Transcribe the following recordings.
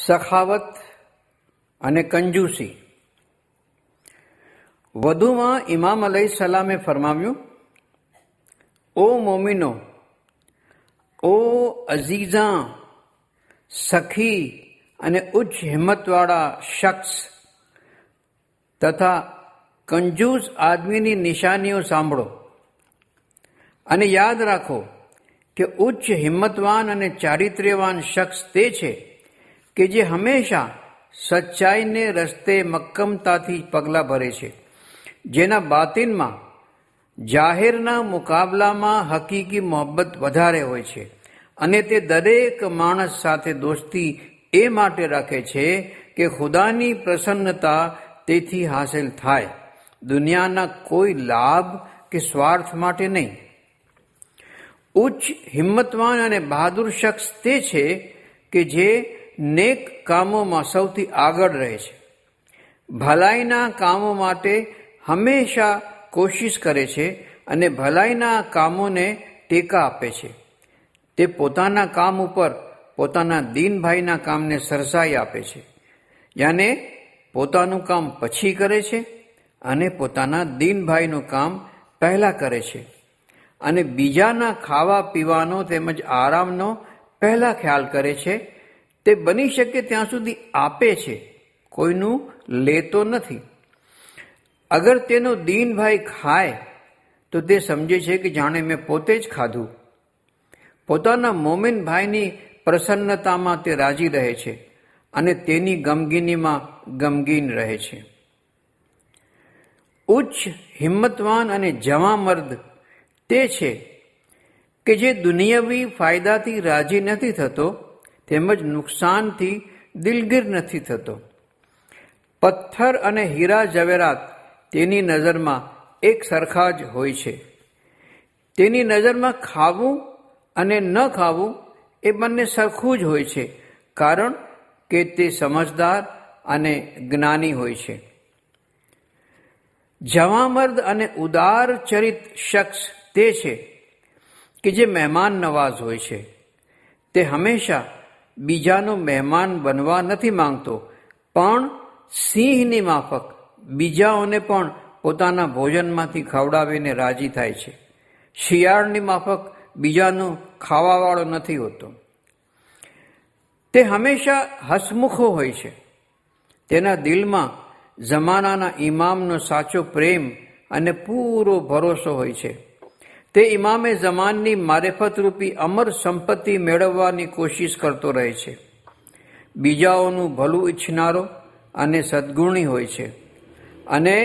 સખાવત અને કંજૂસી. વધુમાં ઇમામ અલૈહિસ્સલામે ફરમાવ્યું, ઓ મોમિનો, ઓ અઝીઝાં, સખી અને ઉચ્ચ હિંમતવાળા શખ્સ તથા કંજૂસ આદમીની નિશાનીઓ સાંભળો અને યાદ રાખો કે ઉચ્ચ હિંમતવાન અને ચારિત્ર્યવાન શખ્સ તે છે કે જે હંમેશા સચ્ચાઈને રસ્તે મક્કમતાથી પગલાં ભરે છે, જેના બાતિનમાં જાહેરના મુકાબલામાં હકીકી મોહબ્બત વધારે હોય છે અને તે દરેક માણસ સાથે દોસ્તી એ માટે રાખે છે કે ખુદાની પ્રસન્નતા તેથી હાંસલ થાય, દુનિયાના કોઈ લાભ કે સ્વાર્થ માટે નહીં. ઉચ્ચ હિંમતવાન અને બહાદુર શખ્સ તે છે કે જે નેક કામોમાં સૌથી આગળ રહે છે, ભલાઈના કામો માટે હંમેશા કોશિશ કરે છે અને ભલાઈના કામોને ટેકા આપે છે. તે પોતાના કામ ઉપર પોતાના દીનભાઈના કામને સરસાઈ આપે છે, યાને પોતાનું કામ પછી કરે છે અને પોતાના દીનભાઈનું કામ પહેલાં કરે છે અને બીજાના ખાવા પીવાનો તેમજ આરામનો પહેલાં ખ્યાલ કરે છે. તે બની શકે ત્યાં સુધી આપે છે, કોઈનું લેતો નથી. અગર તેનો દીનભાઈ ખાય તો તે સમજે છે કે જાણે મેં પોતે જ ખાધું. પોતાના મોમિન ભાઈની પ્રસન્નતામાં તે રાજી રહે છે અને તેની ગમગીનીમાં ગમગીન રહે છે. ઉચ્ચ હિંમતવાન અને જવાં મર્દ તે છે કે જે દુનિયાવી ફાયદાથી રાજી નથી થતો તેમજ નુકસાનથી દિલગીર નથી થતો. પથ્થર અને હીરા જવેરાત તેની નજરમાં એક સરખા જ હોય છે. તેની નજરમાં ખાવું અને ન ખાવું એ બંને સરખું જ હોય છે, કારણ કે તે સમજદાર અને જ્ઞાની હોય છે. જવામર્દ અને ઉદાર ચરિત શખ્સ તે છે કે જે મહેમાન નવાઝ હોય છે. તે હંમેશા બીજાનો મહેમાન બનવા નથી માંગતો, પણ સિંહની માફક બીજાઓને પણ પોતાના ભોજનમાંથી ખવડાવીને રાજી થાય છે. શિયાળની માફક બીજાનું ખાવાવાળો નથી હોતો. તે હંમેશા હસમુખો હોય છે. તેના દિલમાં જમાનાના ઇમામનો સાચો પ્રેમ અને પૂરો ભરોસો હોય છે. તે ઇમામે જમાનની મારેફતરૂપી અમર સંપત્તિ મેળવવાની કોશિશ કરતો રહે છે. બીજાઓનું ભલું ઈચ્છનારો અને સદ્ગુણી હોય છે અને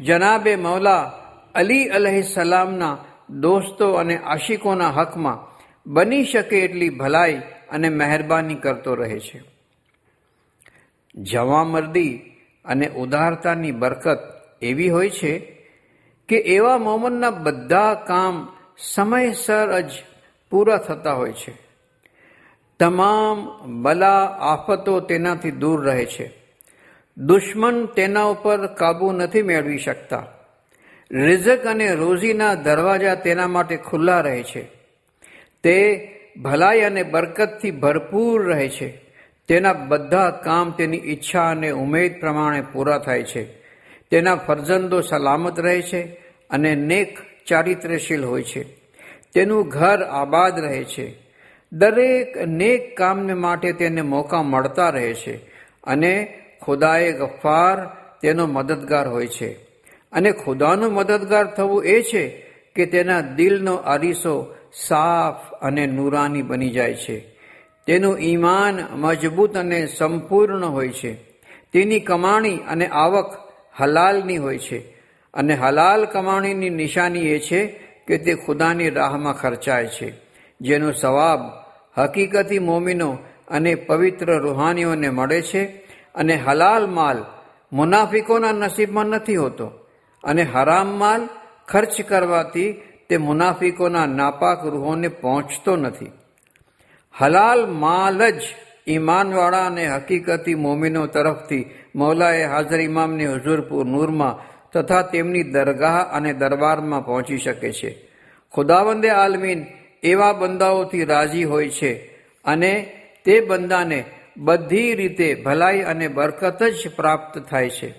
જનાબે મૌલા અલી અલૈહિસ્સલામના દોસ્તો અને આશિકોના હકમાં બની શકે એટલી ભલાઈ અને મહેરબાની કરતો રહે છે. જવામર્દી અને ઉદારતાની બરકત એવી હોય છે કે એવા મોમનના બધા કામ સમયસર જ પૂરા થતા હોય છે. તમામ બલા આફતો તેનાથી દૂર રહે છે. દુશ્મન તેના ઉપર કાબૂ નથી મેળવી શકતા. રિઝક અને રોઝીના દરવાજા તેના માટે ખુલ્લા રહે છે. તે ભલાઈ અને બરકતથી ભરપૂર રહે છે. તેના બધા કામ તેની ઈચ્છા અને ઉમેદ પ્રમાણે પૂરા થાય છે. તેના ફરજંદો સલામત રહે છે અને નેક ચારિત્ર્યશીલ હોય છે. તેનું ઘર આબાદ રહે છે. દરેક નેક કામને માટે તેને મોકા મળતા રહે છે અને ખુદાએ ગફ્ફાર તેનો મદદગાર હોય છે. અને ખુદાનું મદદગાર થવું એ છે કે તેના દિલનો અરીસો સાફ અને નૂરાની બની જાય છે. તેનું ઈમાન મજબૂત અને સંપૂર્ણ હોય છે. તેની કમાણી અને આવક હલાલની હોય છે અને હલાલ કમાણીની નિશાની એ છે કે તે ખુદાની રાહમાં ખર્ચાય છે, જેનો સવાબ હકીકતી મોમિનો અને પવિત્ર રૂહાનીઓને મળે છે. અને હલાલ માલ મુનાફિકોના નસીબમાં નથી હોતો અને હરામ માલ ખર્ચ કરવાથી તે મુનાફિકોના નાપાક રૂહોને પહોંચતો નથી. હલાલ માલ જ ઈમાનવાળા અને હકીકતી મોમિનો તરફથી મૌલાએ હાજર ઇમામની હુઝુરપુર નૂરમાં તથા તેમની દરગાહ અને દરબારમાં પહોંચી શકે છે. ખુદાવંદે આલમીન એવા બંદાઓથી રાજી હોય છે અને તે બંદાને બધી રીતે ભલાઈ અને બરકત જ પ્રાપ્ત થાય છે.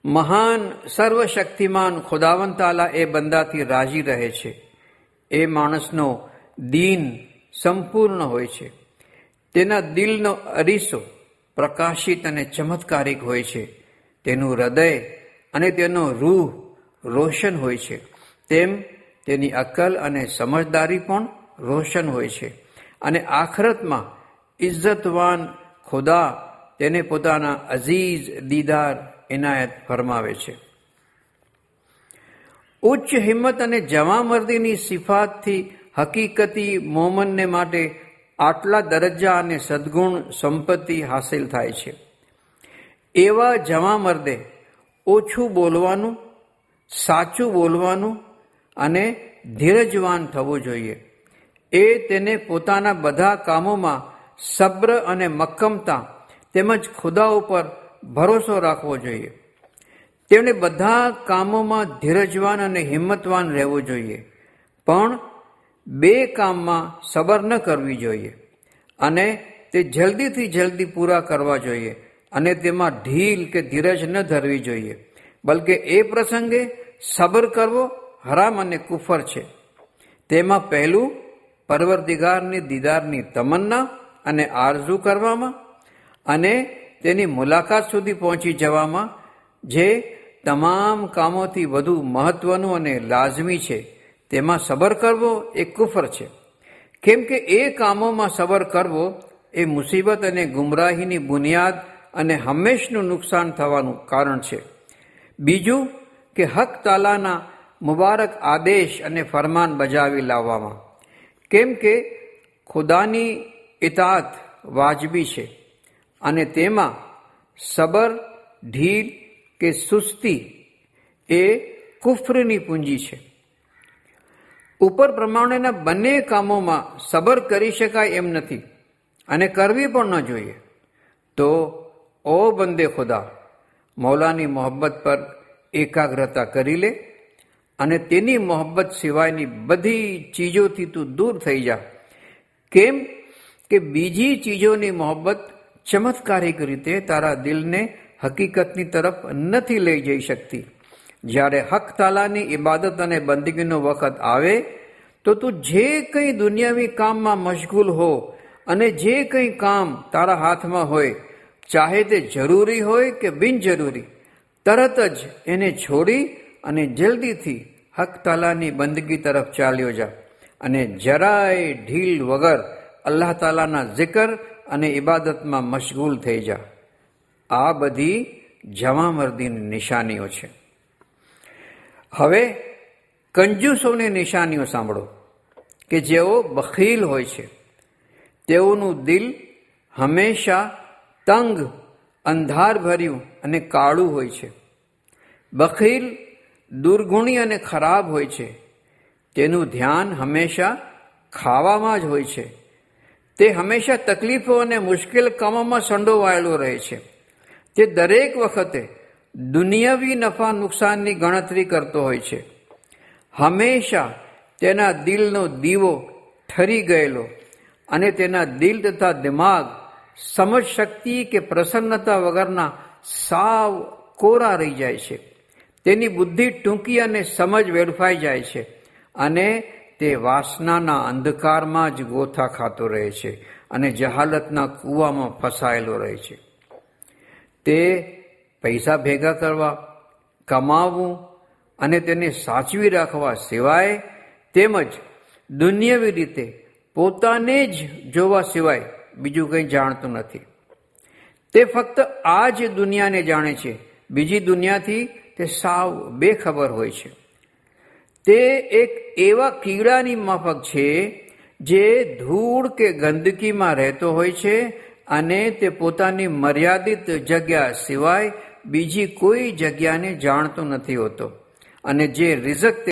મહાન સર્વશક્તિમાન ખુદાવંદ તાલા એ બંદાથી રાજી રહે છે. એ માણસનો દીન સંપૂર્ણ હોય છે. તેના દિલનો અરીસો પ્રકાશિત અને ચમત્કારિક હોય છે. તેનું હૃદય અને તેનો રૂહ રોશન હોય છે. તેમ તેની અક્કલ અને સમજદારી પણ રોશન હોય છે. અને આખરતમાં ઇજ્જતવાન ખુદા તેને પોતાના અઝીઝ દીદાર ઇનાયત ફરમાવે છે. ઉચ્ચ હિંમત અને જવામર્દીની સિફાતથી હકીકતી મોમનને માટે આટલા દરજ્જા અને સદગુણ સંપત્તિ હાસિલ થાય છે. એવા જવામર્દે ઓછું બોલવાનું, સાચું બોલવાનું અને ધીરજવાન થવું જોઈએ. એ તેને પોતાના બધા કામોમાં સબ્ર અને મક્કમતા તેમજ ખુદા ઉપર ભરોસો રાખવો જોઈએ. તેમણે બધા કામોમાં ધીરજવાન અને હિંમતવાન રહેવું જોઈએ, પણ બે કામમાં સબર ન કરવી જોઈએ અને તે જલ્દીથી જલ્દી પૂરા કરવા જોઈએ અને તેમાં ઢીલ કે ધીરજ ન ધરવી જોઈએ, બલકે એ પ્રસંગે સબર કરવો હરામ અને કુફર છે. તેમાં પહેલું પરવરદિગારની દીદારની તમન્ના અને આરઝુ કરવામાં અને તેની મુલાકાત સુધી પહોંચી જવામાં, જે તમામ કામોથી વધુ મહત્વનું અને લાઝમી છે, તેમાં સબર કરવો એ કુફર છે. કેમ કે એ કામોમાં સબર કરવો એ મુસીબત અને ગુમરાહીની બુનિયાદ અને હંમેશનું નુકસાન થવાનું કારણ છે. બીજું કે હક તાલાના મુબારક આદેશ અને ફરમાન બજાવી લાવવામાં, કેમ કે ખુદાની ઇતાત વાજબી છે અને તેમાં સબર, ઢીલ કે સુસ્તી એ કુફરની પૂંજી છે. ઉપર પ્રમાણેના બંને કામોમાં સબર કરી શકાય એમ નથી અને કરવી પણ ન જોઈએ. તો ઓ બંદે ખુદા, મૌલાની મોહબ્બત પર એકાગ્રતા કરી લે અને તેની મોહબ્બત સિવાયની બધી ચીજોથી તું દૂર થઈ જા. કેમ કે બીજી ચીજોની મોહબ્બત ચમત્કારિક રીતે તારા દિલને હકીકતની તરફ નથી લઈ જઈ શકતી. જ્યારે હક તાલાની ઇબાદત અને બંદગીનો વખત આવે તો તું જે કંઈ દુનિયાવી કામમાં મશગુલ હો અને જે કંઈ કામ તારા હાથમાં હોય, ચાહે તે જરૂરી હોય કે બિનજરૂરી, તરત જ એને છોડી અને જલ્દીથી હક તાલાની બંદગી તરફ ચાલ્યો જા અને જરાય ઢીલ વગર અલ્લાહ તાલાના જિકર અને ઇબાદતમાં મશગુલ થઈ જા. આ બધી જવામર્દીની નિશાનીઓ છે. હવે કંજૂસોની નિશાનીઓ સાંભળો કે જેઓ બખીલ હોય છે. તેઓનું દિલ હંમેશા તંગ, અંધારભર્યું અને કાળું હોય છે. બખીલ દુર્ગુણી અને ખરાબ હોય છે. તેનું ધ્યાન હંમેશા ખાવામાં જ હોય છે. તે હંમેશા તકલીફો અને મુશ્કેલ કામોમાં સંડોવાયેલો રહે છે. તે દરેક વખતે દુનિયાવી નફા નુકસાનની ગણતરી કરતો હોય છે. હંમેશા તેના દિલનો દીવો ઠરી ગયેલો અને તેના દિલ તથા દિમાગ સમજ શક્તિ કે પ્રસન્નતા વગરના સાવ કોરા રહી જાય છે. તેની બુદ્ધિ ટૂંકી અને સમજ વેડફાઈ જાય છે અને તે વાસનાના અંધકારમાં જ ગોથા ખાતો રહે છે અને જહાલતના કૂવામાં ફસાયેલો રહે છે. તે પૈસા ભેગા કરવા, કમાવવું અને તેને સાચવી રાખવા સિવાય તેમજ દુનિયાવી રીતે પોતાને જ જોવા સિવાય બીજું કંઈ જાણતું નથી. તે ફક્ત આ જ દુનિયાને જાણે છે. બીજી દુનિયાથી તે સાવ બેખબર હોય છે. તે એક એવા કીડાની માફક છે જે ધૂળ કે ગંદકીમાં રહેતો હોય છે અને તે પોતાની મર્યાદિત જગ્યા સિવાય બીજી કોઈ જગ્યાને જાણતો નથી હોતો અને જે રિઝક